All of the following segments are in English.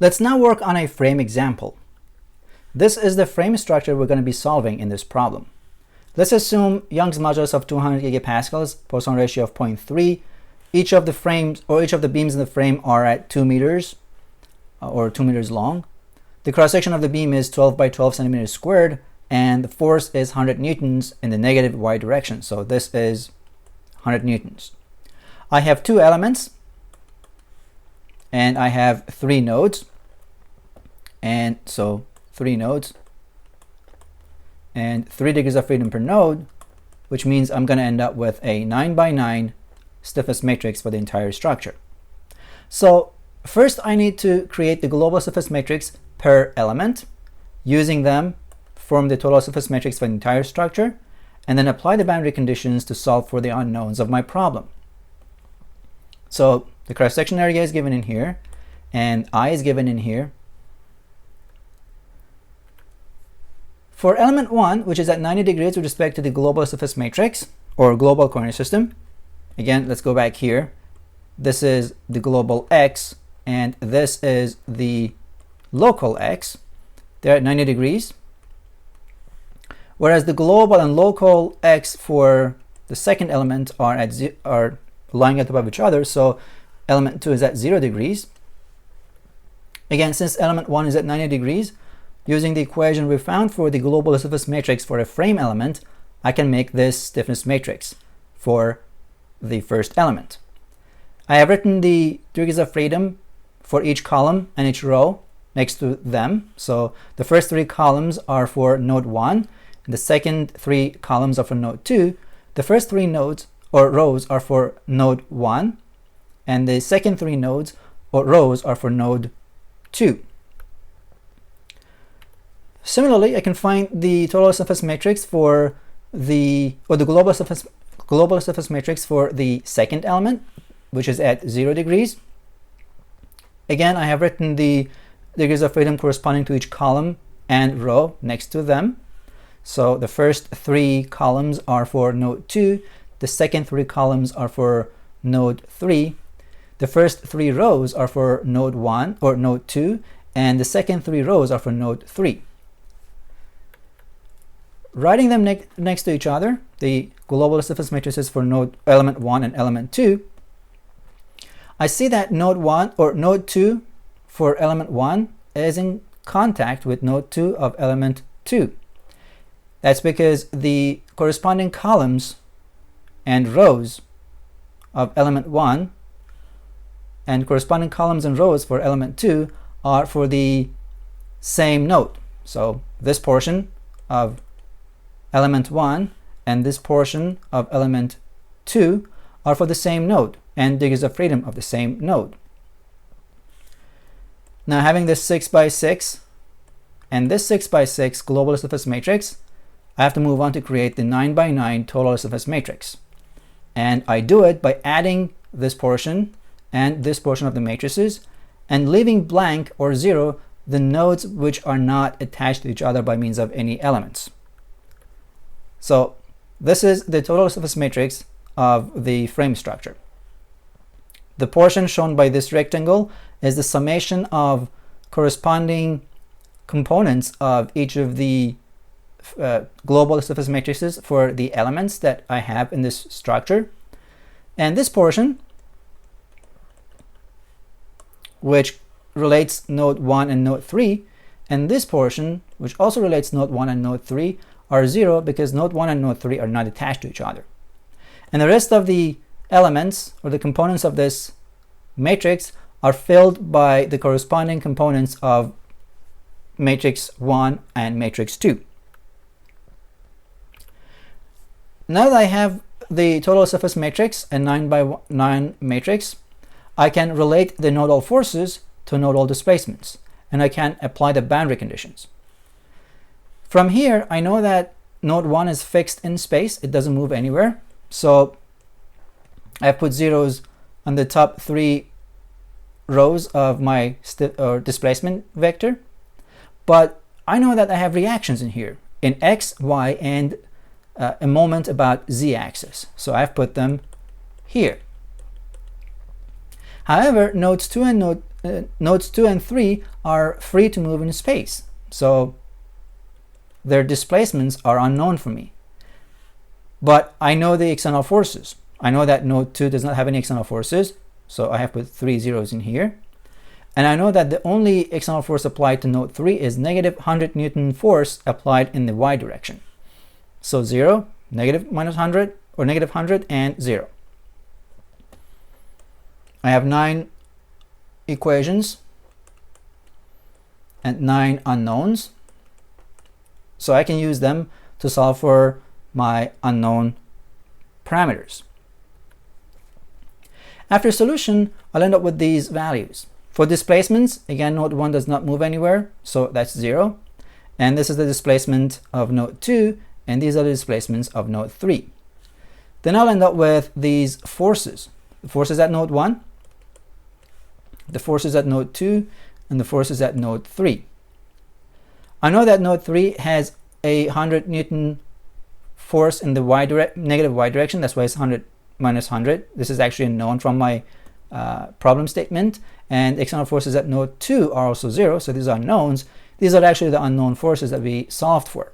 Let's now work on a frame example. This is the frame structure we're going to be solving in this problem. Let's assume Young's modulus of 200 gigapascals, Poisson ratio of 0.3. Each of the frames or each of the beams in the frame are at 2 meters or 2 meters long. The cross section of the beam is 12 by 12 centimeters squared, and the force is 100 newtons in the negative y direction. So this is 100 newtons. I have two elements, and I have 3 nodes. And so 3 nodes and 3 degrees of freedom per node, which means I'm going to end up with a 9 by 9 stiffness matrix for the entire structure. So first I need to create the global stiffness matrix per element. Using them, form the total stiffness matrix for the entire structure, and then apply the boundary conditions to solve for the unknowns of my problem. So the cross-section area is given in here, and I is given in here. For element 1, which is at 90 degrees with respect to the global stiffness matrix, or global coordinate system, again, let's go back here. This is the global x, and this is the local x. They're at 90 degrees. Whereas the global and local x for the second element are lying above each other, so element 2 is at 0 degrees. Again, since element 1 is at 90 degrees, using the equation we found for the global stiffness matrix for a frame element, I can make this stiffness matrix for the first element. I have written the degrees of freedom for each column and each row next to them. So the first 3 columns are for node 1, and the second 3 columns are for node 2. The first 3 nodes or rows are for node 1, and the second 3 nodes or rows are for node 2. Similarly, I can find the total stiffness matrix for the global stiffness matrix for the second element, which is at 0 degrees. Again, I have written the degrees of freedom corresponding to each column and row next to them. So the first 3 columns are for node 2, the second 3 columns are for node 3, the first 3 rows are for node 1 or node 2, and the second 3 rows are for node 3. Writing them next to each other, the global stiffness matrices for element 1 and element 2, I see that node 1 or node 2 for element 1 is in contact with node 2 of element 2. That's because the corresponding columns and rows of element 1 and corresponding columns and rows for element 2 are for the same node. So this portion of element 1 and this portion of element 2 are for the same node and degrees of freedom of the same node. Now, having this 6 by 6 and this 6 by 6 global stiffness matrix, I have to move on to create the 9 by 9 total stiffness matrix. And I do it by adding this portion and this portion of the matrices and leaving blank or 0 the nodes which are not attached to each other by means of any elements. So this is the total stiffness matrix of the frame structure. The portion shown by this rectangle is the summation of corresponding components of each of the global stiffness matrices for the elements that I have in this structure. And this portion, which relates node 1 and node 3, and this portion, which also relates node 1 and node 3, are 0 because node 1 and node 3 are not attached to each other. And the rest of the elements or the components of this matrix are filled by the corresponding components of matrix 1 and matrix 2. Now that I have the total stiffness matrix and 9 by 9 matrix, I can relate the nodal forces to nodal displacements, and I can apply the boundary conditions. From here, I know that node 1 is fixed in space. It doesn't move anywhere. So I put zeros on the top 3 rows of my displacement vector. But I know that I have reactions in here in x, y, and a moment about z-axis. So I've put them here. However, nodes 2 and node nodes 2 and 3 are free to move in space, so their displacements are unknown for me. But I know the external forces. I know that node 2 does not have any external forces, so I have put 3 zeros in here. And I know that the only external force applied to node 3 is negative 100 Newton force applied in the y direction. So 0, negative minus 100, or negative 100 and 0. I have 9 equations and 9 unknowns. So I can use them to solve for my unknown parameters. After solution, I'll end up with these values. For displacements, again, node 1 does not move anywhere, so that's 0. And this is the displacement of node 2, and these are the displacements of node 3. Then I'll end up with these forces. The forces at node 1, the forces at node 2, and the forces at node 3. I know that node 3 has a 100 Newton force in the negative y direction. That's why it's 100 minus 100. This is actually known from my problem statement. And external forces at node 2 are also 0, so these are knowns. These are actually the unknown forces that we solved for.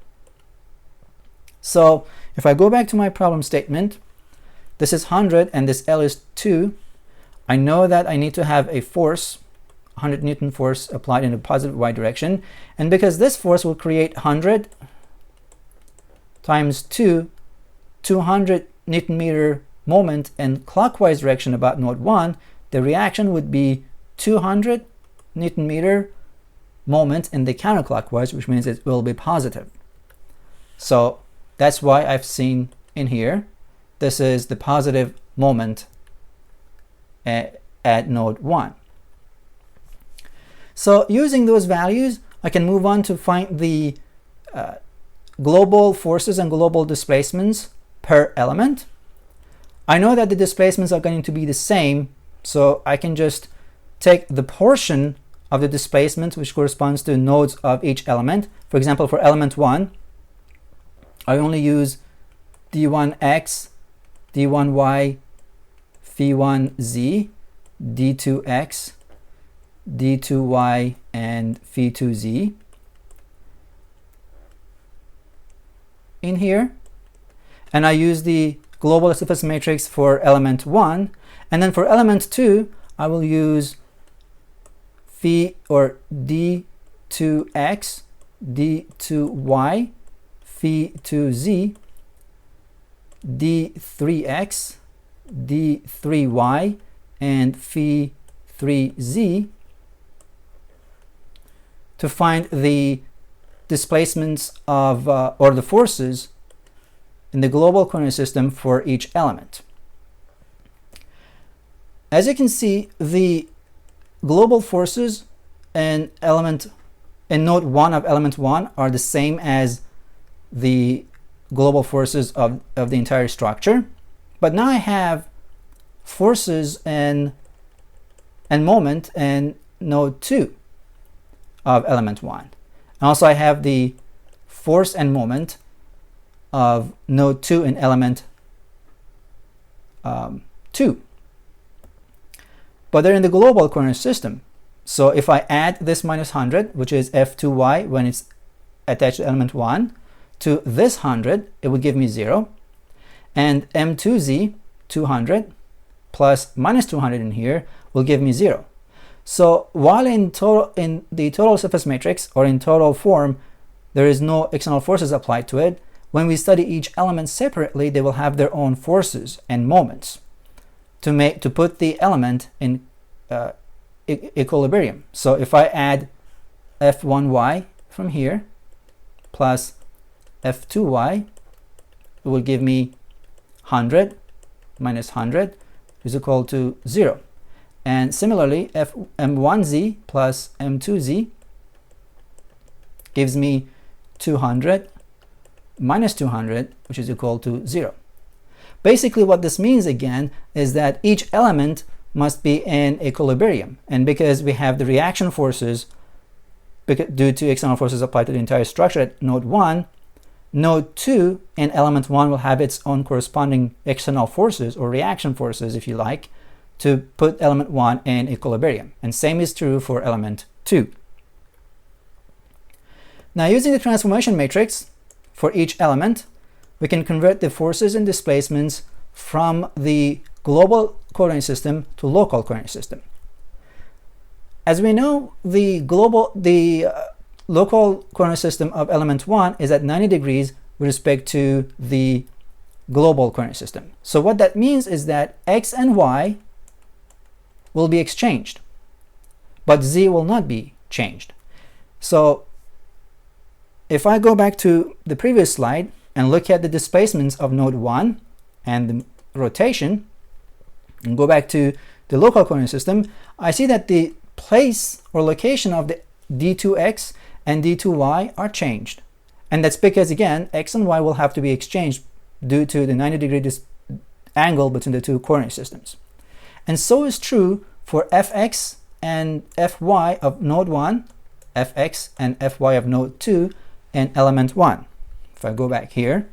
So if I go back to my problem statement, this is 100 and this L is 2. I know that I need to have a force, 100 Newton force applied in a positive y direction. And because this force will create 100 times 2, 200 Newton meter moment in clockwise direction about node 1, the reaction would be 200 Newton meter moment in the counterclockwise, which means it will be positive. So that's why I've seen in here, this is the positive moment at node 1. So using those values, I can move on to find the global forces and global displacements per element. I know that the displacements are going to be the same, so I can just take the portion of the displacement which corresponds to nodes of each element. For example, for element 1, I only use d1x, d1y, phi1z, d2x, d2y, and phi2z in here. And I use the global stiffness matrix for element 1. And then for element 2, I will use phi or d2x, d2y, phi2z, d3x, d3y, and phi3z to find the displacements of or the forces in the global coordinate system for each element. As you can see, the global forces in node 1 of element 1 are the same as the global forces of the entire structure. But now I have forces and moment in node 2 of element 1. And also I have the force and moment of node 2 in element 2. But they're in the global coordinate system. So if I add this minus 100, which is F2y when it's attached to element 1, to this 100, it would give me 0. And M2z, 200, plus minus 200 in here will give me 0. So while in the total surface matrix, or in total form, there is no external forces applied to it, when we study each element separately, they will have their own forces and moments to put the element in equilibrium. So if I add F1y from here plus F2y, it will give me 100 minus 100 is equal to 0. And similarly, M1z plus M2z gives me 200 minus 200, which is equal to 0. Basically, what this means again is that each element must be in equilibrium. And because we have the reaction forces due to external forces applied to the entire structure at node 1, node 2 in element 1 will have its own corresponding external forces, or reaction forces if you like, to put element 1 in equilibrium. And same is true for element 2. Now, using the transformation matrix for each element, we can convert the forces and displacements from the global coordinate system to local coordinate system. As we know, the local coordinate system of element 1 is at 90 degrees with respect to the global coordinate system. So what that means is that x and y will be exchanged, but z will not be changed. So if I go back to the previous slide and look at the displacements of node 1 and the rotation, and go back to the local coordinate system, I see that the place or location of the d2x and d2y are changed. And that's because, again, x and y will have to be exchanged due to the 90-degree angle between the two coordinate systems. And so is true for fx and fy of node 1, fx and fy of node 2 in element 1. If I go back here,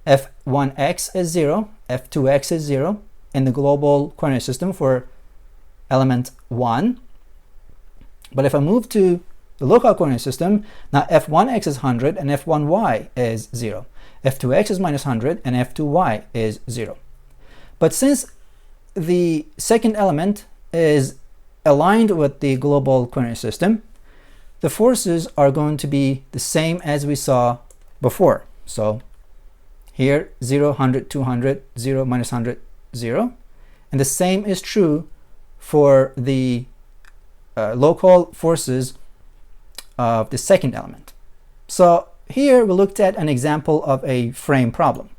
f1x is 0, f2x is 0 in the global coordinate system for element 1. But if I move to the local coordinate system, now f1x is 100 and f1y is 0. f2x is minus 100 and f2y is 0. But since the second element is aligned with the global coordinate system, the forces are going to be the same as we saw before. So here 0, 100, 200, 0, minus 100, 0. And the same is true for the local forces of the second element. So here we looked at an example of a frame problem.